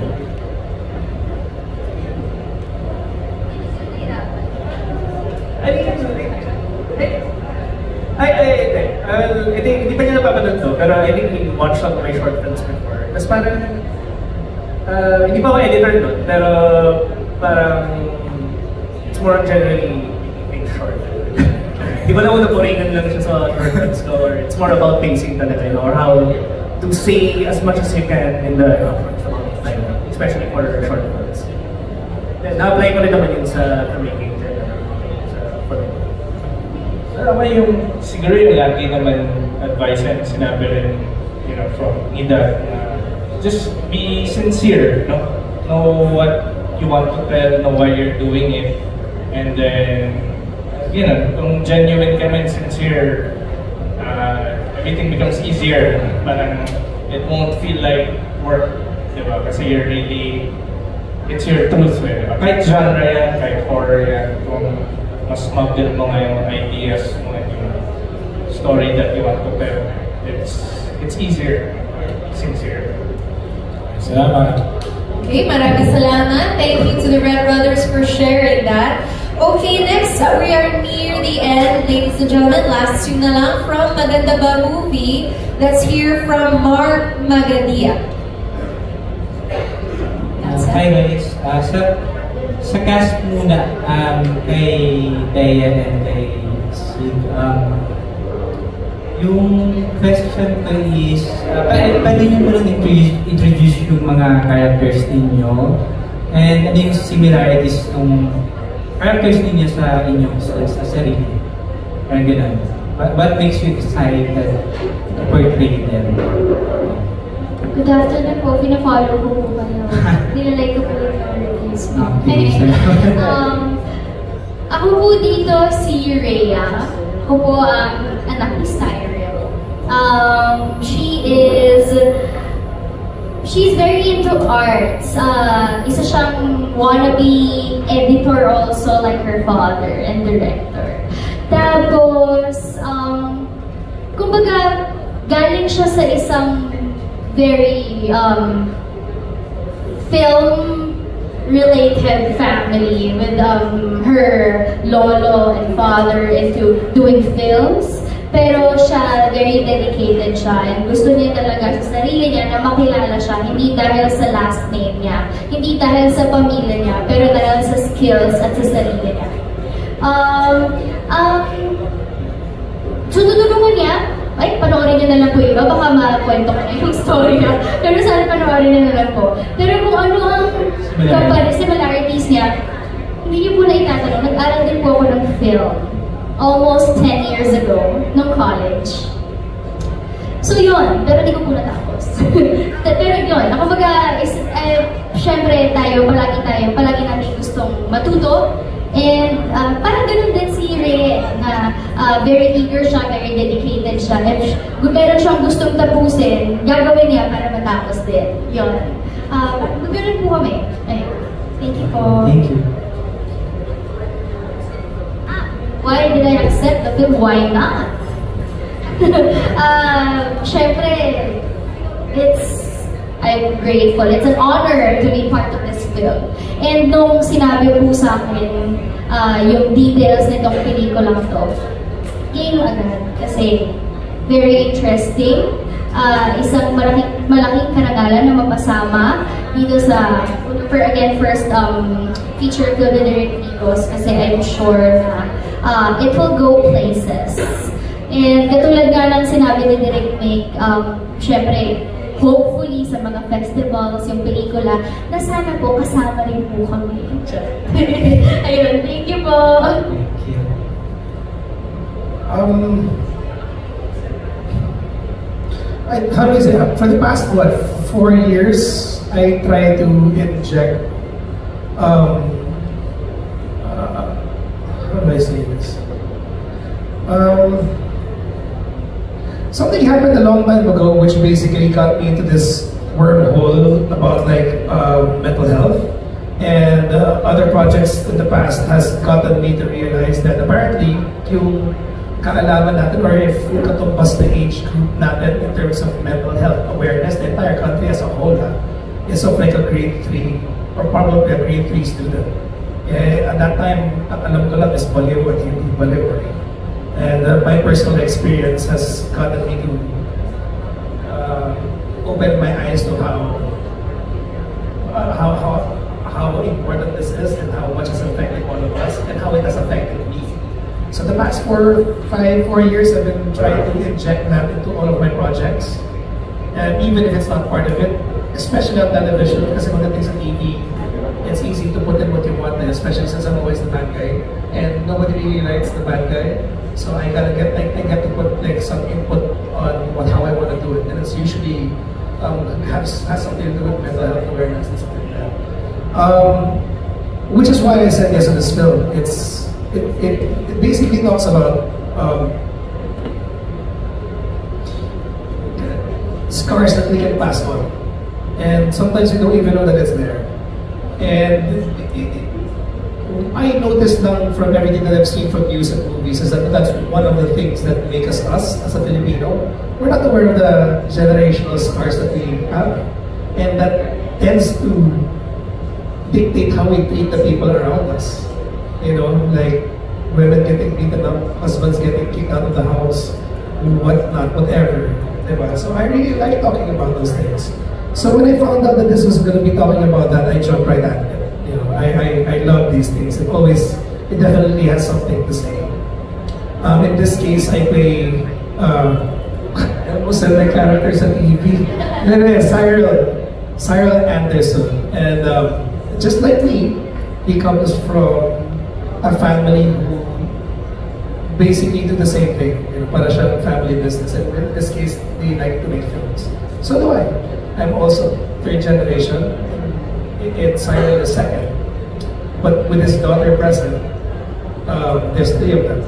I think, hindi pa niya napapanood to, pero I think we watched some of my short films before. Tapos parang, hindi pa ako editor nun, pero parang, it's more generally short. Di ba na una po rin lang siya sa short films ko, or it's more about pacing talaga, or how to say as much as you can in the amount of time, especially for short films. Then, na-apply ko rin naman yun sa filmmaking. Yung siguro yung lagi naman advice and sinabi rin, you know, from Ida, just be sincere, no? Know what you want to tell, know why you're doing it, and then, you know, kung genuine ka man, sincere, everything becomes easier. Parang it won't feel like work, diba? Kasi you're really, it's your truth, diba? Kahit genre yan, kahit horror yan, kung mas mag-build mo ngayon ideas mo and yung story that you want to tell, it's easier, sincere. Salamat. Okay, maraming salamat. Thank you to the Red Brothers for sharing that. Okay, next we are near the end, ladies and gentlemen. Last two na lang from Maganda Ba Movie. Let's hear from Mark Magadia. Hi guys, sa cast muna, kay Daya and kay Sid, yung question ko is, pwede nyo mo lang introduce yung mga characters ninyo and ano yung similarities ng characters ninyo sa inyong sa sarili. Parang ganun. What makes you excited to portray them? Good afternoon po, pinafollow ko po kayo. Nilalike ko po yung reviews mo. Ako po dito si Rhea. Ako po ang anak ni Cyril. She's very into arts. Isa siyang wannabe editor also like her father and director. Tapos, kumbaga, galing siya sa isang very film-related family with her lolo and father into doing films. Pero siya, very dedicated siya and gusto niya talaga sa sarili niya na makilala siya, hindi dahil sa last name niya, hindi dahil sa pamilya niya, pero dahil sa skills at sa sarili niya. So, tutulungan niya. Ay, panoorin niyo na lang po iba. Baka makwento ko na yung story niya. Pero sana panoorin niyo na lang po. Pero kung ano ang similarities niya, hindi niyo po na itatanong. Nag-aral din po ako ng film. Almost 10 years ago, nung college. So yun, pero hindi ko po natapos. Pero yun, kumbaga, syempre palagi natin gustong matuto. And parang ganun din si Ray na very eager siya, very dedicated siya. If meron siyang gustong tapusin, gagawin niya para matapos din. Yun. Ganun po kami. Ayun. Thank you po. Thank you. Why did I accept the film? Why not? Syempre, I'm grateful. It's an honor to be part of this film. And nung sinabi po sa akin yung details nitong pelikulang to, game agad. Kasi very interesting. Isang malaking karangalan na mapasama dito sa, first feature film ni Direk Nikos kasi I'm sure na it will go places. And katulad nga ng sinabi ni Direk Nick, syempre, hopefully sa mga festivals, yung pelikula, na sana po kasama rin po kami. Ayun, thank you po. Thank you. How do I say that? For the past, 4 years, I try to inject, how do I say this? Something happened a long time ago which basically got me into this wormhole about mental health, and other projects in the past has gotten me to realize that apparently yung kaalaman natin, or if yung katumbas na age group natin in terms of mental health awareness, the entire country as a whole is of like a grade 3 or probably a grade 3 student. At that time, ang alam ko lang is baliw at hindi baliw. And my personal experience has gotten me to open my eyes to how important this is and how much it's affecting all of us and how it has affected me. So the past 4 years, I've been trying to inject that into all of my projects, and even if it's not part of it, especially on television, because maganda sa TV, it's easy to put in what you want, especially since I'm always the bad guy, and nobody really likes the bad guy. So I gotta get to put some input on how I want to do it, and it's usually has something to do with mental health awareness and something like that. Which is why I said yes to this film. It basically talks about scars that we can pass on, and sometimes we don't even know that it's there. And I noticed now from everything that I've seen from news and movies is that that's one of the things that make us as a Filipino. We're not aware of the generational scars that we have, and that tends to dictate how we treat the people around us. Like women getting beaten up, husbands getting kicked out of the house, whatnot, whatever. So I really like talking about those things. So when I found out that this was going to be talking about that, I jumped right at it. I love these things. It definitely has something to say. In this case, I play, I almost said my characters on TV. Cyril Anderson. And just like me, he comes from a family who basically do the same thing. Para siyang family business. And in this case, they like to make films. So do I. I'm also 3rd generation. It's Cyril is 2nd. But with his daughter present, there's 3 of them.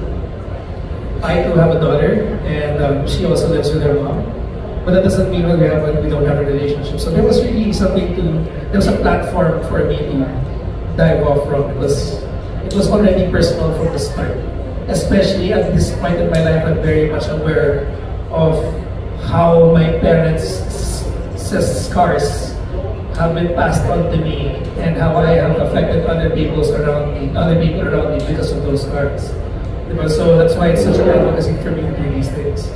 I too have a daughter, and she also lives with her mom. But that doesn't mean that we don't have a relationship. So there was really there was a platform for me to dive off from. It was already personal from the start. Especially at this point in my life, I'm very much aware of how my parents' scars have been passed on to me, and how I have affected other people around me because of those scars. So that's why it's such an advocacy for me to do these things.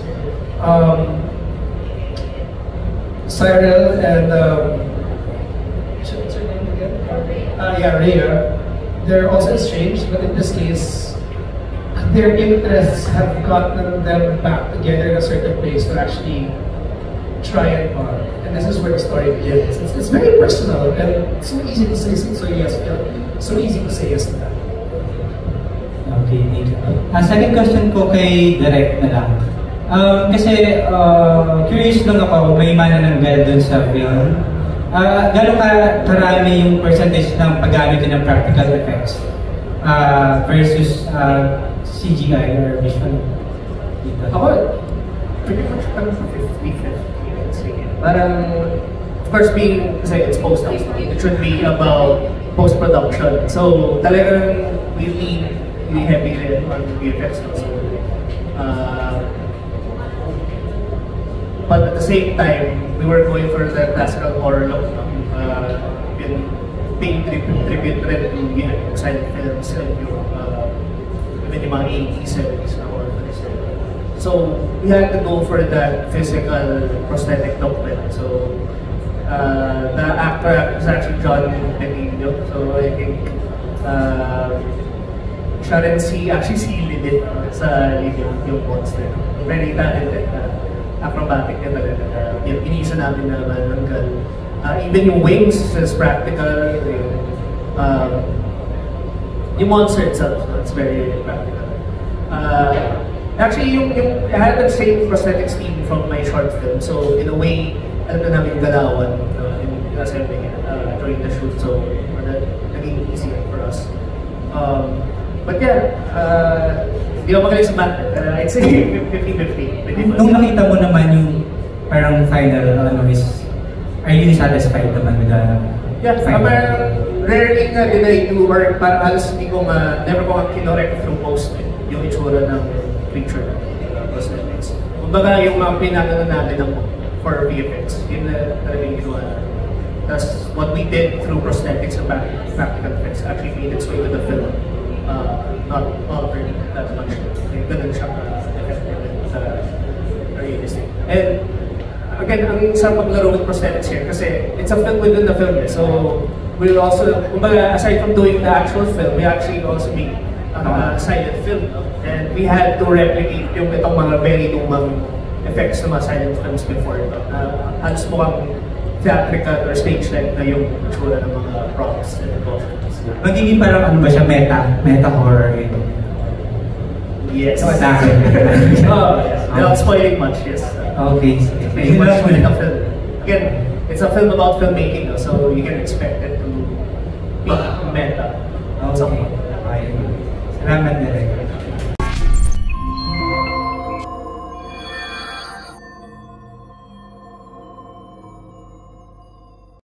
Cyril and what's her name again? Rhea. They're also estranged, but in this case, their interests have gotten them back together in a certain place to actually try and bond. And this is where the story begins. It's very personal, and it's so easy to say so easy to say yes to that. Okay, thank you. Second question ko kay Direk na lang. Kasi curious lang ako, may manananggal dun sa film. Gano'n karami yung percentage ng paggamit ng practical effects versus CGI or visual? Pretty much 50-50. Parang, of course, kasi it's post-production, it should be about post-production. So, talagang really heavy rin on VFX also. But at the same time, we were going for the classical horror look, paying tribute rin to silent films and even yung mga 80s, 70s na horror films. So we had to go for that physical prosthetic look. So the actor is actually John Benigno. So I think siya rin actually si Lilith sa yung monster. Very talented acrobatic na talaga. Inisa namin na hanggang even yung wings is practical. Yung monster itself, it's very practical. Actually, I had the same prosthetics team from my short film. So in a way, alam na namin galawan in assembling it during the shoot. So naging easier for us. But yeah, hindi ako magaling sa math. I'd say 50-50. Nung nakita mo naman yung parang final, are you satisfied naman with the final? Rarely nga din I do or parang halos hindi ko never ko kinorek through post yung itsura ng picture ng prosthetics. Kumbaga yung mga pinagano natin for VFX, yun na talagang ginawa natin. That's what we did through prosthetics and practical effects actually made its way to the film. Not altered that much. Ganun siya effective and realistic. And again, ang sarap maglaro with prosthetics here kasi it's a film within the film. So we'll also, aside from doing the actual film, we actually also make silent film. And we had to replicate yung itong mga very lumang effects ng mga silent films before. Halos mukhang theatrical or stage-like na yung itsura ng mga props and emotions. Magiging parang siya, meta horror ito? Yes. Yes. Without spoiling much, yes. Okay. Pretty much within a film. Again, it's a film about filmmaking, so you can expect it to be meta. Okay. Salamat na rin.